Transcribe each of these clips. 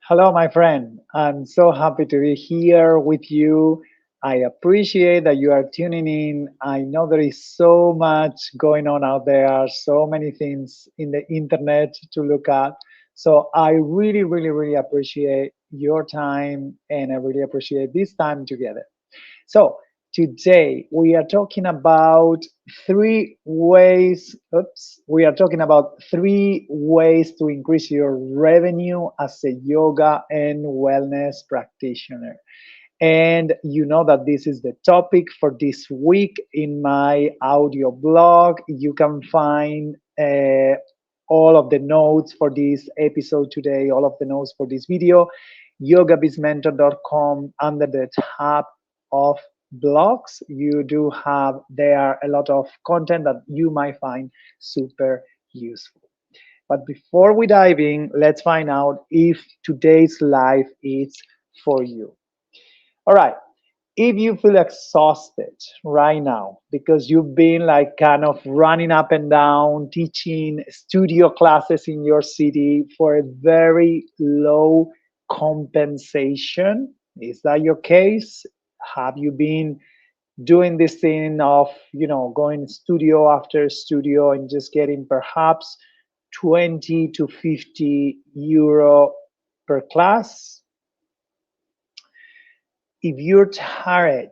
Hello, my friend. I'm so happy to be here with you. I appreciate that you are tuning in. I know there is so much going on out there, so many things in the internet to look at. So I really appreciate your time and I really appreciate this time together. So today we are talking about three ways to increase your revenue as a yoga and wellness practitioner. And you know that this is the topic for this week in my audio blog. You can find all of the notes for this episode today, all of the notes for this video, yogabizmentor.com under the tab of blogs. You do have there a lot of content that you might find super useful. But before we dive in, let's find out if today's live is for you. All right. If you feel exhausted right now because you've been like kind of running up and down, teaching studio classes in your city for a very low compensation, is that your case? Have you been doing this thing of, going studio after studio and just getting perhaps 20 to 50 euro per class? If you're tired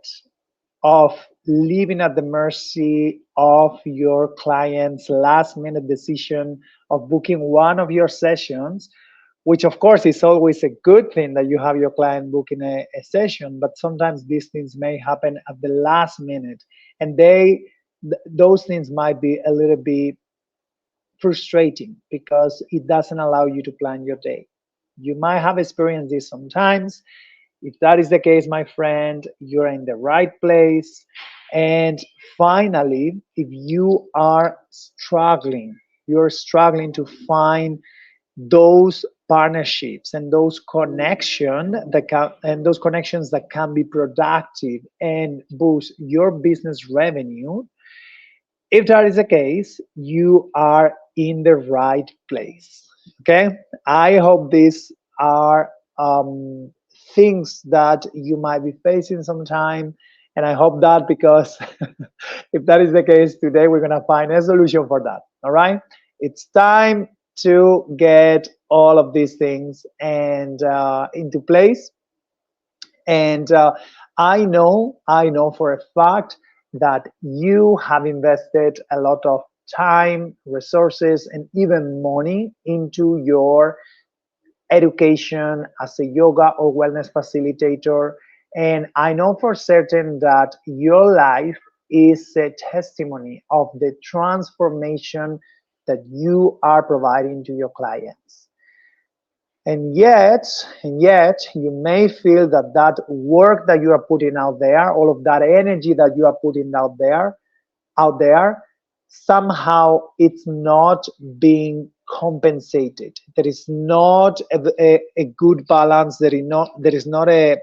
of living at the mercy of your client's last minute decision of booking one of your sessions, which of course is always a good thing that you have your client booking a session, but sometimes these things may happen at the last minute and those things might be a little bit frustrating because it doesn't allow you to plan your day. You might have experienced this sometimes. If that is the case, my friend, you're in the right place. And finally, if you're struggling to find those partnerships and those connections that can be productive and boost your business revenue. If that is the case, you are in the right place. Okay. I hope these are things that you might be facing sometime. And I hope that because if that is the case, today we're going to find a solution for that. All right. It's time to get all of these things and into place. And I know for a fact that you have invested a lot of time, resources, and even money into your education as a yoga or wellness facilitator. And I know for certain that your life is a testimony of the transformation that you are providing to your clients. And yet, you may feel that that work that you are putting out there, all of that energy that you are putting out there, somehow it's not being compensated. There is not a good balance. There is not a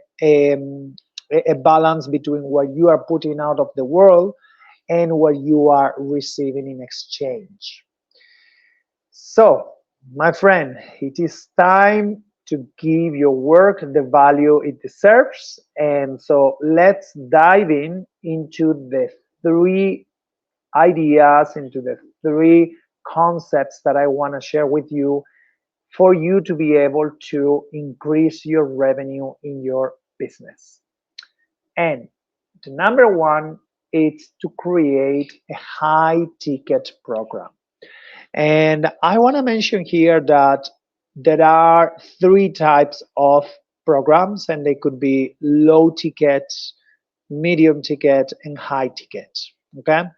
balance between what you are putting out of the world and what you are receiving in exchange. So, my friend, it is time to give your work the value it deserves. And so let's dive into the three ideas, into the three concepts that I want to share with you for you to be able to increase your revenue in your business. And the number one is to create a high ticket program. And I want to mention here that there are three types of programs, and they could be low ticket, medium ticket, and high ticket. Okay.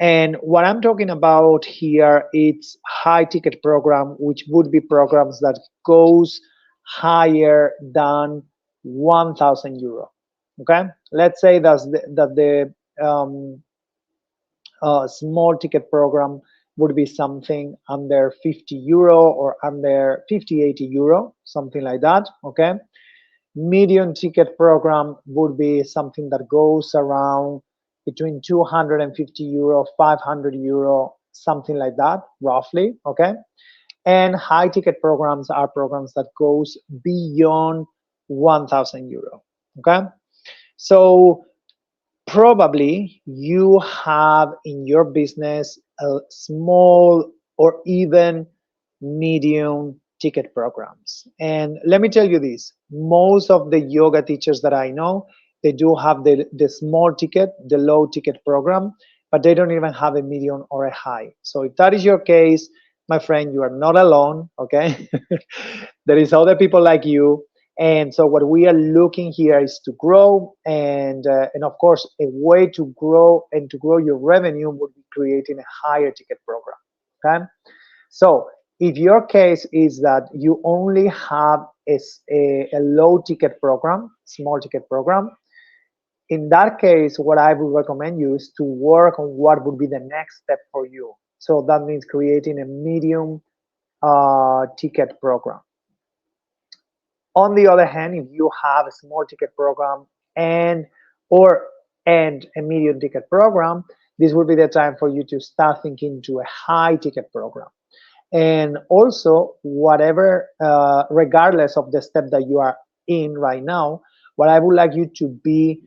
And what I'm talking about here, it's high ticket program, which would be programs that goes higher than 1,000 euro. Okay. Let's say that the small ticket program would be something under 50 euro or under 50, 80 euro, something like that. Okay. Medium ticket program would be something that goes around between 250 euro, 500 euro, something like that, roughly. Okay. And high ticket programs are programs that goes beyond 1,000 euro. Okay, so probably you have in your business a small or even medium ticket programs. And let me tell you this, most of the yoga teachers that I know, they do have the small ticket, the low ticket program, but they don't even have a medium or a high. So if that is your case, my friend, you are not alone, okay? There is other people like you. And so what we are looking here is to grow, and of course, a way to grow and to grow your revenue would be creating a higher ticket program. Okay, so if your case is that you only have a low ticket program, small ticket program, in that case, what I would recommend you is to work on what would be the next step for you. So that means creating a medium ticket program. On the other hand, if you have a small ticket program and or and a medium ticket program, this will be the time for you to start thinking to a high ticket program. And also, whatever, regardless of the step that you are in right now, what I would like you to be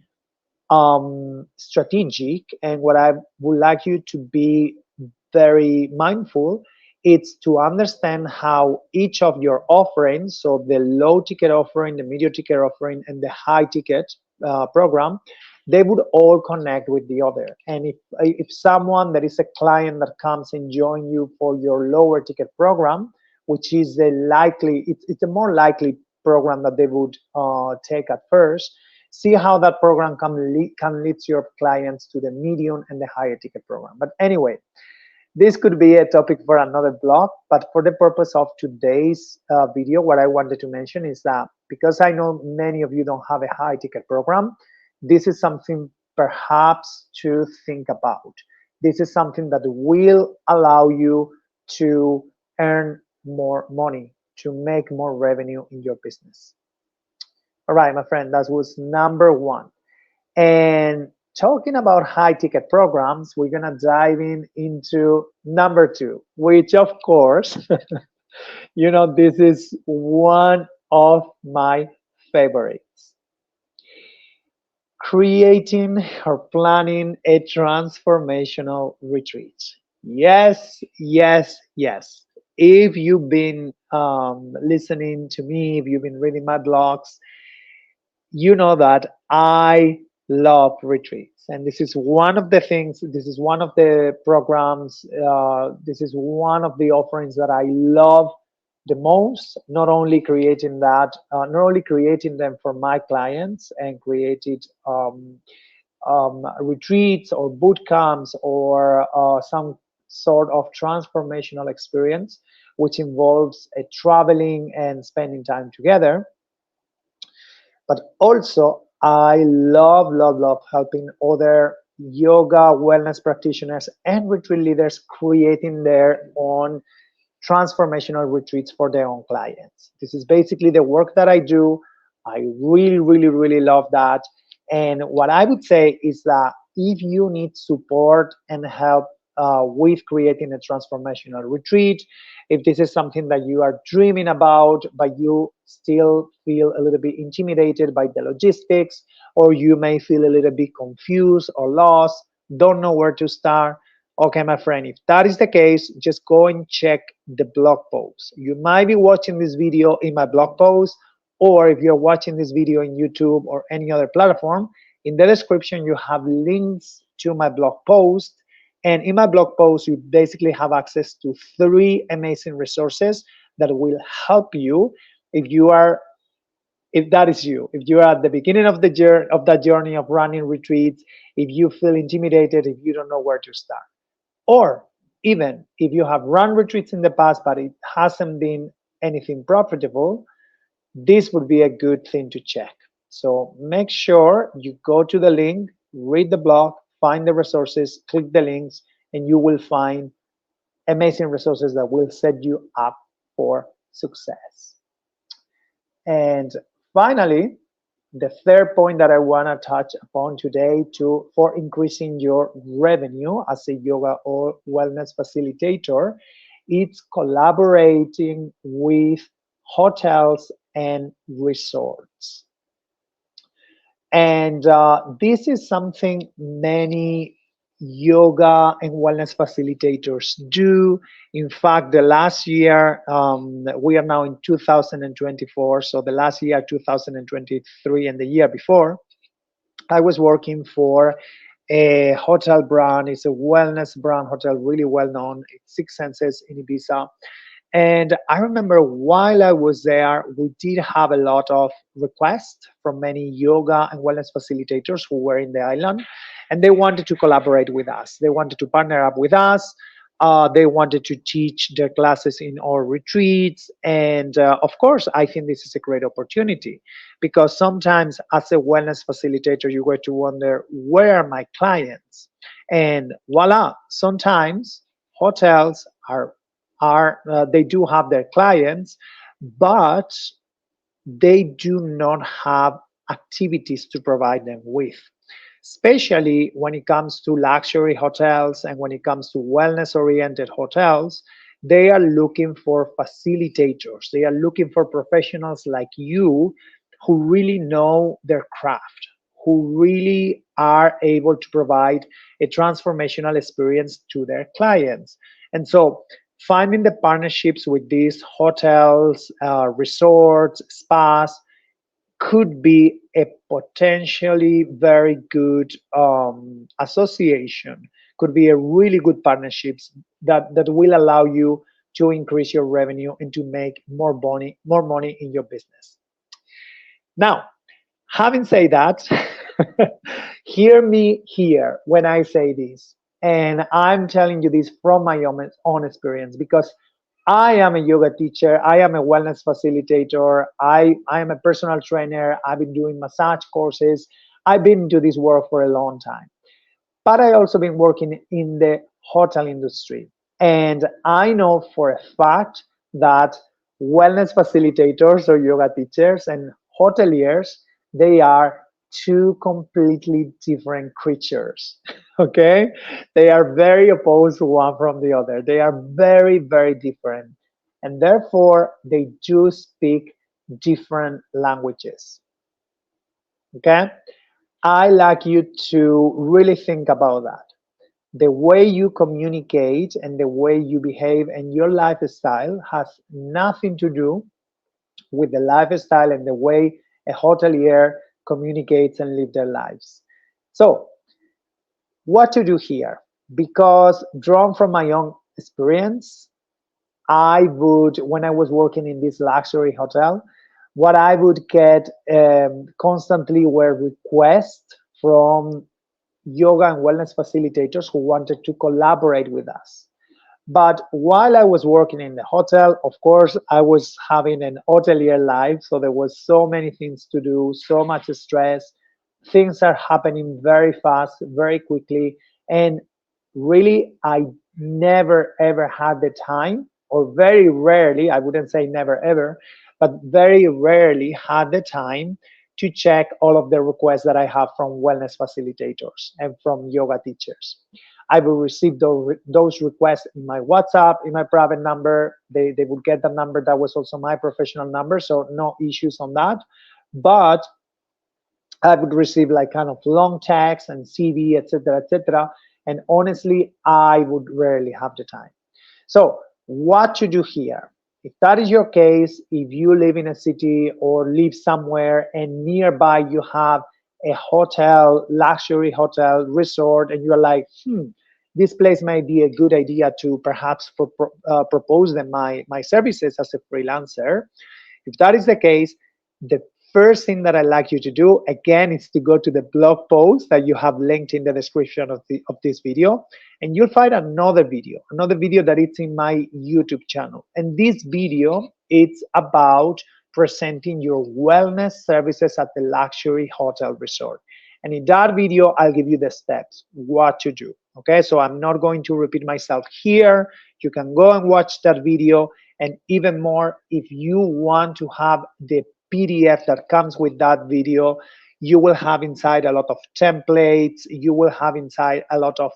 strategic, and what I would like you to be very mindful, it's to understand how each of your offerings, so the low ticket offering, the medium ticket offering, and the high ticket program, they would all connect with the other. And if someone that is a client that comes and join you for your lower ticket program, which is a likely, it's a more likely program that they would take at first, see how that program can lead your clients to the medium and the higher ticket program. But anyway, this could be a topic for another blog, but for the purpose of today's video, what I wanted to mention is that because I know many of you don't have a high ticket program, this is something perhaps to think about. This is something that will allow you to earn more money, to make more revenue in your business. All right, my friend, that was number one. And talking about high ticket programs, we're gonna dive into number two, which of course, this is one of my favorites. Creating or planning a transformational retreat. Yes, yes, yes. If you've been listening to me, if you've been reading my blogs, you know that I love retreats. And this is one of the things, this is one of the programs, this is one of the offerings that I love the most, not only creating that, not only creating them for my clients and created retreats or boot camps or some sort of transformational experience, which involves traveling and spending time together, but also I love, love, love helping other yoga wellness practitioners and retreat leaders creating their own transformational retreats for their own clients. This is basically the work that I do. I really, really, really love that. And what I would say is that if you need support and help with creating a transformational retreat, if this is something that you are dreaming about, but you still feel a little bit intimidated by the logistics, or you may feel a little bit confused or lost, don't know where to start, okay, my friend, if that is the case, just go and check the blog post. You might be watching this video in my blog post, or if you're watching this video in YouTube or any other platform, in the description you have links to my blog post. And in my blog post, you basically have access to 3 amazing resources that will help you if that is you, if you are at the beginning of the journey of that journey of running retreats, if you feel intimidated, if you don't know where to start. Or even if you have run retreats in the past, but it hasn't been anything profitable, this would be a good thing to check. So make sure you go to the link, read the blog, find the resources, click the links, and you will find amazing resources that will set you up for success. And finally, the third point that I want to touch upon today for increasing your revenue as a yoga or wellness facilitator it's collaborating with hotels and resorts. And this is something many yoga and wellness facilitators do. In fact, the last year, we are now in 2024, so the last year, 2023, and the year before, I was working for a hotel brand. It's a wellness brand hotel, really well known. It's Six Senses in Ibiza. And I remember while I was there, we did have a lot of requests from many yoga and wellness facilitators who were in the island, and they wanted to collaborate with us. They wanted to partner up with us. They wanted to teach their classes in our retreats. And of course, I think this is a great opportunity because sometimes, as a wellness facilitator, you were to wonder, where are my clients? And voila, sometimes hotels they do have their clients, but they do not have activities to provide them with, especially when it comes to luxury hotels and when it comes to wellness oriented hotels. They are looking for facilitators, they are looking for professionals like you who really know their craft, who really are able to provide a transformational experience to their clients. And so finding the partnerships with these hotels, resorts, spas could be a potentially very good association, could be a really good partnerships that will allow you to increase your revenue and to make more money in your business. Now, having said that, hear me here when I say this. And I'm telling you this from my own experience because I am a yoga teacher, I am a wellness facilitator, I am a personal trainer, I've been doing massage courses, I've been into this work for a long time. But I also been working in the hotel industry. And I know for a fact that wellness facilitators or yoga teachers and hoteliers, they are two completely different creatures. Okay? They are very opposed one from the other. They are very, very different. And therefore, they do speak different languages. Okay? I like you to really think about that. The way you communicate and the way you behave and your lifestyle has nothing to do with the lifestyle and the way a hotelier communicates and live their lives. So, what to do here? Because drawn from my own experience, I would, when I was working in this luxury hotel, what I would get constantly were requests from yoga and wellness facilitators who wanted to collaborate with us. But while I was working in the hotel, of course, I was having an hotelier life. So there was so many things to do, so much stress. Things are happening very fast, very quickly. And really, I never ever had the time, or very rarely, I wouldn't say never ever, but very rarely had the time to check all of the requests that I have from wellness facilitators and from yoga teachers. I will receive those requests in my WhatsApp, in my private number. They would get the number that was also my professional number, so no issues on that. But I would receive like kind of long text and CV, etc., etc. And honestly, I would rarely have the time. So, what to do here? If that is your case, if you live in a city or live somewhere and nearby you have a hotel, luxury hotel, resort, and you're like, this place might be a good idea to perhaps propose them my services as a freelancer. If that is the case, the first thing that I'd like you to do, again, is to go to the blog post that you have linked in the description of this video, and you'll find another video that is in my YouTube channel. And this video, it's about presenting your wellness services at the luxury hotel resort. And in that video, I'll give you the steps, what to do. Okay, so I'm not going to repeat myself here. You can go and watch that video. And even more, if you want to have the PDF that comes with that video, you will have inside a lot of templates. You will have inside a lot of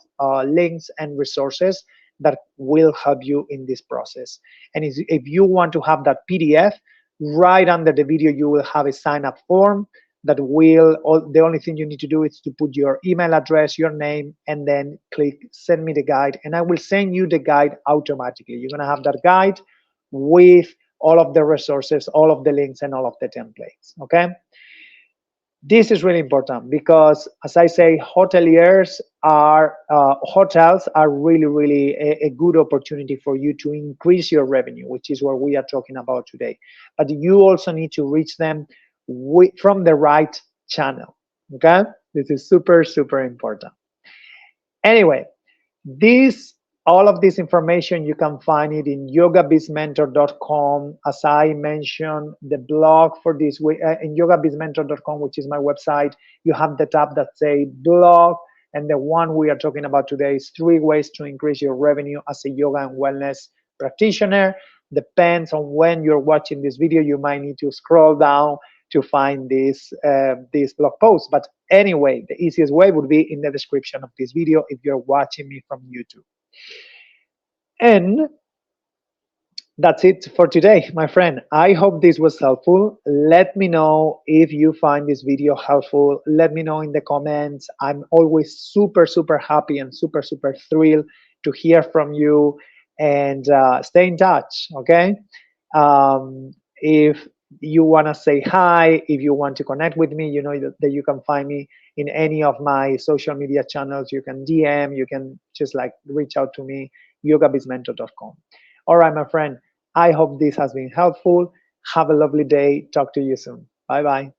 links and resources that will help you in this process. And if you want to have that PDF, right under the video, you will have a sign up form that will, the only thing you need to do is to put your email address, your name, and then click send me the guide. And I will send you the guide automatically. You're going to have that guide with all of the resources, all of the links, and all of the templates. Okay. This is really important because, as I say, hotels are really a good opportunity for you to increase your revenue, which is what we are talking about today. But you also need to reach them from the right channel. Okay, this is super important. Anyway, this all of this information, you can find it in yogabizmentor.com. As I mentioned, the blog for this week in yogabizmentor.com, which is my website, you have the tab that say blog, and the one we are talking about today is 3 ways to increase your revenue as a yoga and wellness practitioner. Depends on when you're watching this video, you might need to scroll down to find this blog post. But anyway, the easiest way would be in the description of this video if you're watching me from YouTube. And that's it for today, my friend. I hope this was helpful. Let me know if you find this video helpful. Let me know in the comments. I'm always super happy and super thrilled to hear from you, and stay in touch, okay? If you want to say hi, if you want to connect with me, you know that you can find me in any of my social media channels. You can DM, you can just like reach out to me, yogabizmentor.com. All right, my friend, I hope this has been helpful. Have a lovely day. Talk to you soon. Bye bye.